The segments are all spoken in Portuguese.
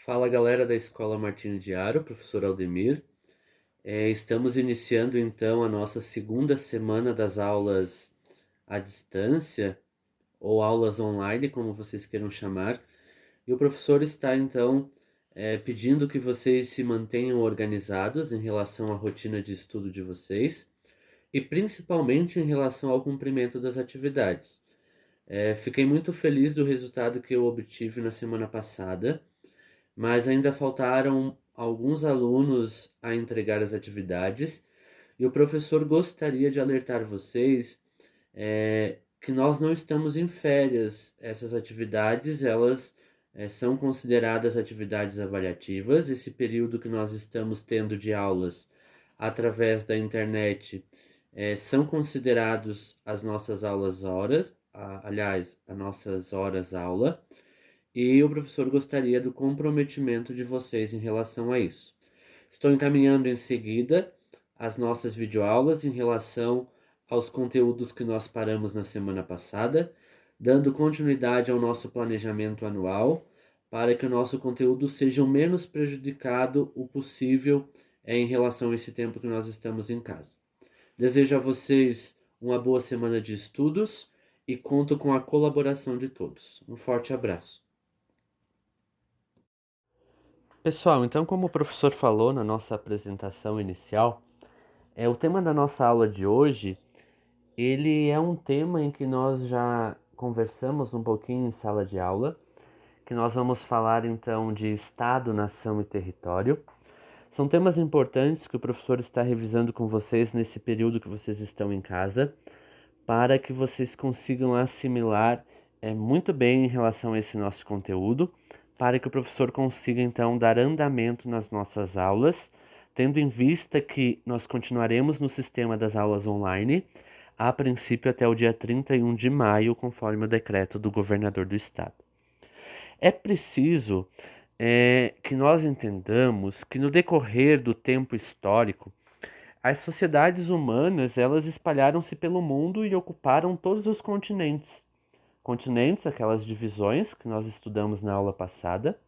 Fala galera da Escola Martinho de Aro, professor Aldemir. Estamos iniciando então a nossa segunda semana das aulas à distância, ou aulas online, como vocês queiram chamar. E o professor está então pedindo que vocês se mantenham organizados em relação à rotina de estudo de vocês e principalmente em relação ao cumprimento das atividades. Fiquei muito feliz do resultado que eu obtive na semana passada, mas ainda faltaram alguns alunos a entregar as atividades e o professor gostaria de alertar vocês que nós não estamos em férias. Essas atividades, elas são consideradas atividades avaliativas. Esse período que nós estamos tendo de aulas através da internet são considerados as nossas aulas horas, aliás, as nossas horas aula. E o professor gostaria do comprometimento de vocês em relação a isso. Estou encaminhando em seguida as nossas videoaulas em relação aos conteúdos que nós paramos na semana passada, dando continuidade ao nosso planejamento anual para que o nosso conteúdo seja o menos prejudicado o possível em relação a esse tempo que nós estamos em casa. Desejo a vocês uma boa semana de estudos e conto com a colaboração de todos. Um forte abraço. Pessoal, então como o professor falou na nossa apresentação inicial, o tema da nossa aula de hoje, ele é um tema em que nós já conversamos um pouquinho em sala de aula, que nós vamos falar então de Estado, Nação e Território. São temas importantes que o professor está revisando com vocês nesse período que vocês estão em casa, para que vocês consigam assimilar muito bem em relação a esse nosso conteúdo, para que o professor consiga então dar andamento nas nossas aulas, tendo em vista que nós continuaremos no sistema das aulas online, a princípio até o dia 31 de maio, conforme o decreto do governador do estado. É preciso que nós entendamos que no decorrer do tempo histórico, as sociedades humanas, elas espalharam-se pelo mundo e ocuparam todos os continentes. Continentes, aquelas divisões que nós estudamos na aula passada.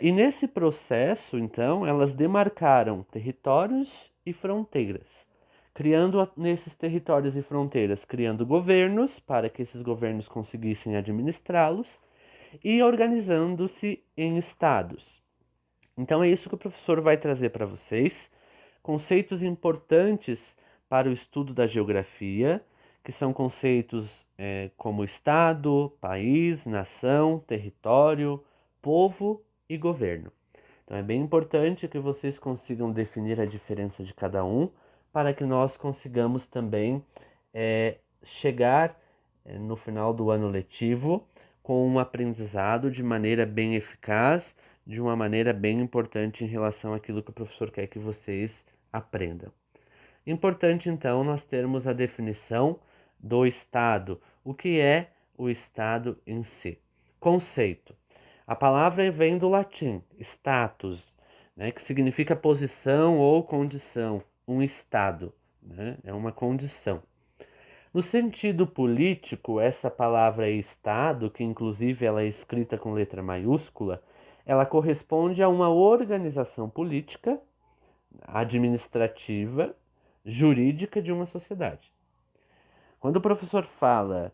E nesse processo, então, elas demarcaram territórios e fronteiras, criando nesses territórios e fronteiras, criando governos para que esses governos conseguissem administrá-los e organizando-se em estados. Então é isso que o professor vai trazer para vocês, conceitos importantes para o estudo da geografia, que são conceitos como Estado, país, nação, território, povo e governo. Então é bem importante que vocês consigam definir a diferença de cada um, para que nós consigamos também chegar no final do ano letivo com um aprendizado de maneira bem eficaz, de uma maneira bem importante em relação àquilo que o professor quer que vocês aprendam. Importante, então, nós termos a definição do Estado. O que é o Estado em si? Conceito. A palavra vem do latim, status, né, que significa posição ou condição, um estado, né, é uma condição. No sentido político, essa palavra Estado, que inclusive ela é escrita com letra maiúscula, ela corresponde a uma organização política, administrativa, jurídica de uma sociedade. Quando o professor fala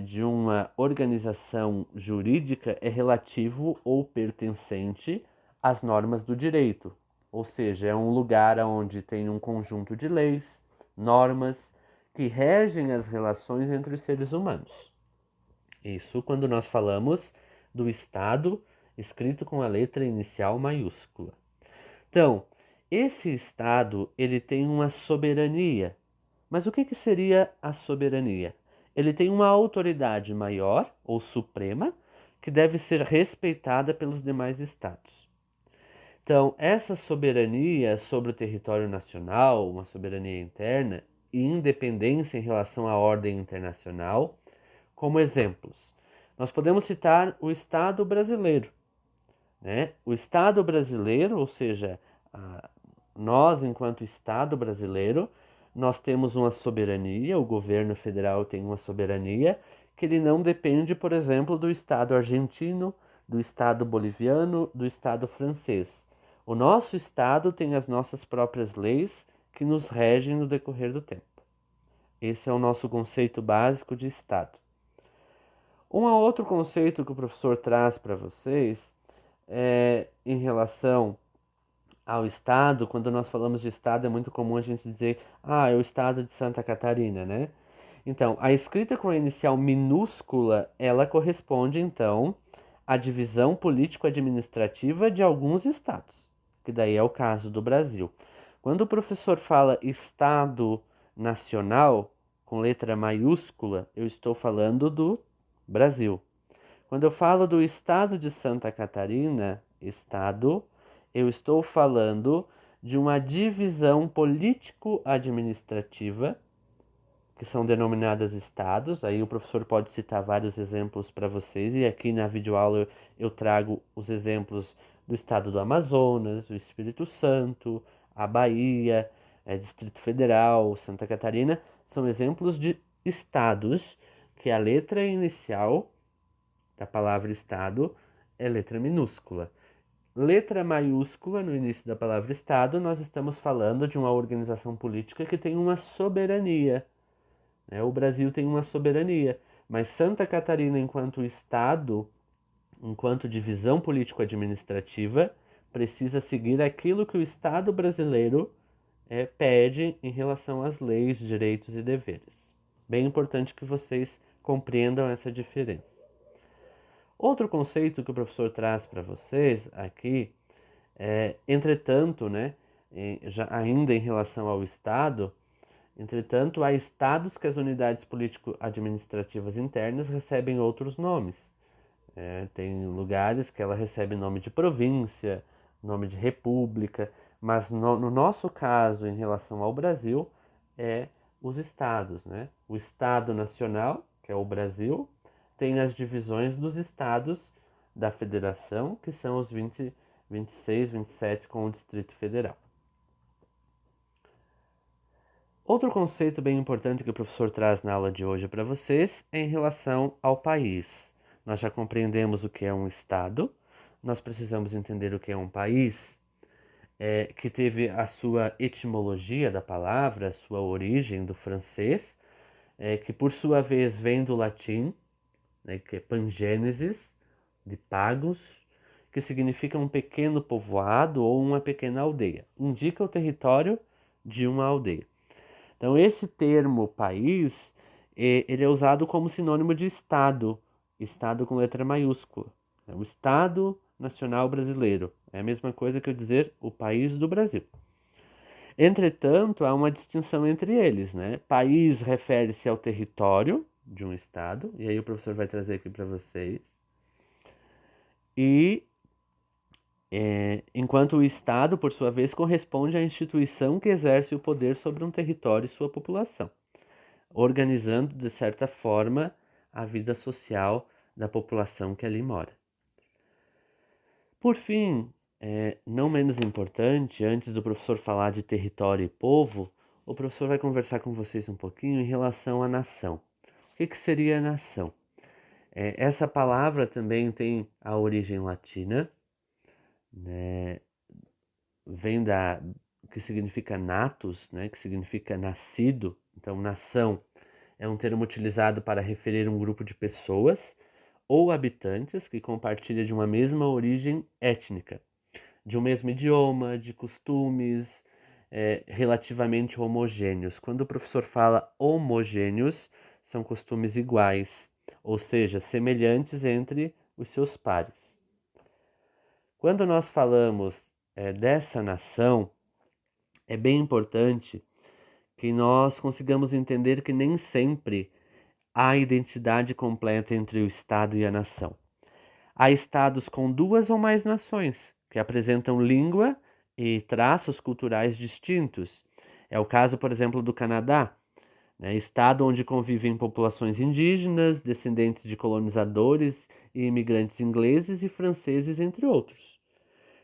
de uma organização jurídica, é relativo ou pertencente às normas do direito, ou seja, é um lugar onde tem um conjunto de leis, normas que regem as relações entre os seres humanos. Isso quando nós falamos do Estado escrito com a letra inicial maiúscula. Então, esse Estado, ele tem uma soberania. Mas o que seria a soberania? Ele tem uma autoridade maior ou suprema que deve ser respeitada pelos demais estados. Então, essa soberania sobre o território nacional, uma soberania interna e independência em relação à ordem internacional, como exemplos, nós podemos citar o Estado brasileiro, né? O Estado brasileiro, ou seja, nós, enquanto Estado brasileiro, nós temos uma soberania, o governo federal tem uma soberania que ele não depende, por exemplo, do Estado argentino, do Estado boliviano, do Estado francês. O nosso Estado tem as nossas próprias leis que nos regem no decorrer do tempo. Esse é o nosso conceito básico de Estado. Um outro conceito que o professor traz para vocês é em relação ao Estado. Quando nós falamos de Estado, é muito comum a gente dizer, é o Estado de Santa Catarina, né? Então, a escrita com a inicial minúscula, ela corresponde, então, à divisão político-administrativa de alguns estados, que daí é o caso do Brasil. Quando o professor fala Estado Nacional, com letra maiúscula, eu estou falando do Brasil. Quando eu falo do Estado de Santa Catarina, Estado, eu estou falando de uma divisão político-administrativa que são denominadas estados. Aí o professor pode citar vários exemplos para vocês, e aqui na videoaula eu trago os exemplos do estado do Amazonas, o Espírito Santo, a Bahia, Distrito Federal, Santa Catarina. São exemplos de estados que a letra inicial da palavra estado é letra minúscula. Letra maiúscula no início da palavra estado, nós estamos falando de uma organização política que tem uma soberania. O Brasil tem uma soberania, mas Santa Catarina, enquanto Estado, enquanto divisão político-administrativa, precisa seguir aquilo que o Estado brasileiro pede em relação às leis, direitos e deveres. Bem importante que vocês compreendam essa diferença. Outro conceito que o professor traz para vocês aqui entretanto, já ainda em relação ao Estado, entretanto, há estados que as unidades político-administrativas internas recebem outros nomes. Tem lugares que ela recebe nome de província, nome de república, mas no nosso caso, em relação ao Brasil, os estados, O Estado Nacional, que é o Brasil, tem as divisões dos estados da federação, que são os 20, 26, 27 com o Distrito Federal. Outro conceito bem importante que o professor traz na aula de hoje para vocês é em relação ao país. Nós já compreendemos o que é um estado, nós precisamos entender o que é um país, que teve a sua etimologia da palavra, a sua origem do francês, que por sua vez vem do latim, que é pangênesis, de pagos, que significa um pequeno povoado ou uma pequena aldeia. Indica o território de uma aldeia. Então, esse termo país, ele é usado como sinônimo de Estado, Estado com letra maiúscula. É o Estado Nacional Brasileiro. É a mesma coisa que eu dizer o país do Brasil. Entretanto, há uma distinção entre eles, País refere-se ao território de um Estado, e aí o professor vai trazer aqui para vocês. E enquanto o Estado, por sua vez, corresponde à instituição que exerce o poder sobre um território e sua população, organizando, de certa forma, a vida social da população que ali mora. Por fim, não menos importante, antes do professor falar de território e povo, o professor vai conversar com vocês um pouquinho em relação à nação. O que seria a nação? Essa palavra também tem a origem latina, vem que significa natus, que significa nascido. Então, nação é um termo utilizado para referir um grupo de pessoas ou habitantes que compartilham de uma mesma origem étnica, de um mesmo idioma, de costumes relativamente homogêneos. Quando o professor fala homogêneos, são costumes iguais, ou seja, semelhantes entre os seus pares. Quando nós falamos dessa nação, é bem importante que nós consigamos entender que nem sempre há identidade completa entre o Estado e a nação. Há estados com duas ou mais nações, que apresentam língua e traços culturais distintos. É o caso, por exemplo, do Canadá, estado onde convivem populações indígenas, descendentes de colonizadores e imigrantes ingleses e franceses, entre outros.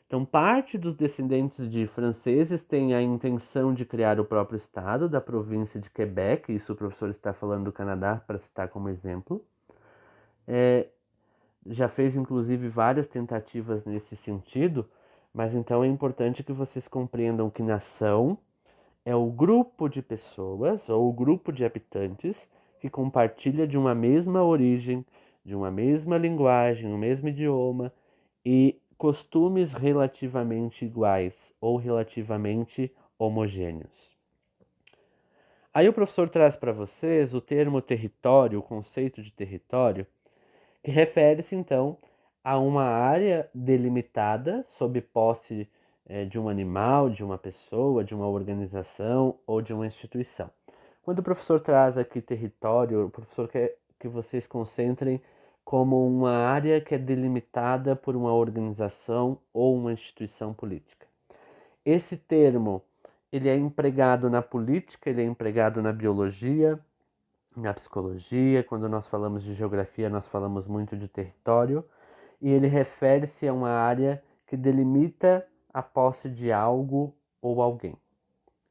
Então, parte dos descendentes de franceses tem a intenção de criar o próprio estado da província de Quebec, isso o professor está falando do Canadá para citar como exemplo. já fez inclusive várias tentativas nesse sentido, mas então é importante que vocês compreendam que nação é o grupo de pessoas ou o grupo de habitantes que compartilha de uma mesma origem, de uma mesma linguagem, um mesmo idioma e costumes relativamente iguais ou relativamente homogêneos. Aí o professor traz para vocês o termo território, o conceito de território, que refere-se então a uma área delimitada sob posse de um animal, de uma pessoa, de uma organização ou de uma instituição. Quando o professor traz aqui território, o professor quer que vocês concentrem como uma área que é delimitada por uma organização ou uma instituição política. Esse termo, ele é empregado na política, ele é empregado na biologia, na psicologia, quando nós falamos de geografia, nós falamos muito de território, e ele refere-se a uma área que delimita a posse de algo ou alguém.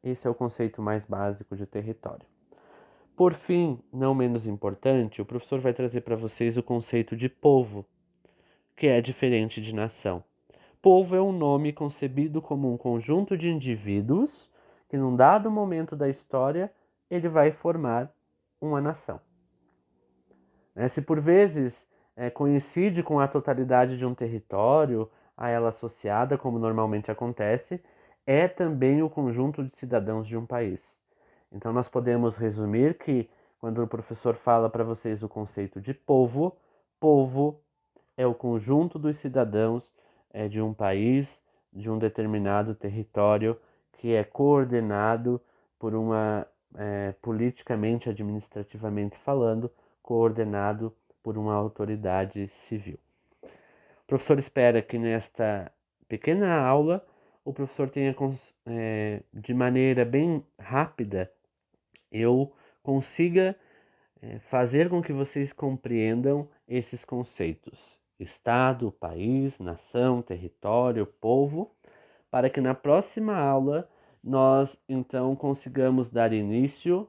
Esse é o conceito mais básico de território. Por fim, não menos importante, o professor vai trazer para vocês o conceito de povo, que é diferente de nação. Povo é um nome concebido como um conjunto de indivíduos que, num dado momento da história, ele vai formar uma nação. Se por vezes coincide com a totalidade de um território a ela associada, como normalmente acontece, é também o conjunto de cidadãos de um país. Então nós podemos resumir que quando o professor fala para vocês o conceito de povo, povo é o conjunto dos cidadãos de um país, de um determinado território que é coordenado por uma, politicamente, administrativamente falando, coordenado por uma autoridade civil. O professor espera que nesta pequena aula o professor tenha, de maneira bem rápida, eu consiga fazer com que vocês compreendam esses conceitos: Estado, país, nação, território, povo, para que na próxima aula nós então consigamos dar início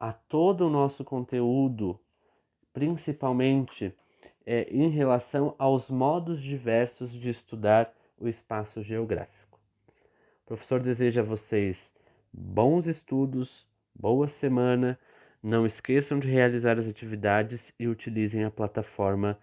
a todo o nosso conteúdo, principalmente em relação aos modos diversos de estudar o espaço geográfico. O professor deseja a vocês bons estudos, boa semana. Não esqueçam de realizar as atividades e utilizem a plataforma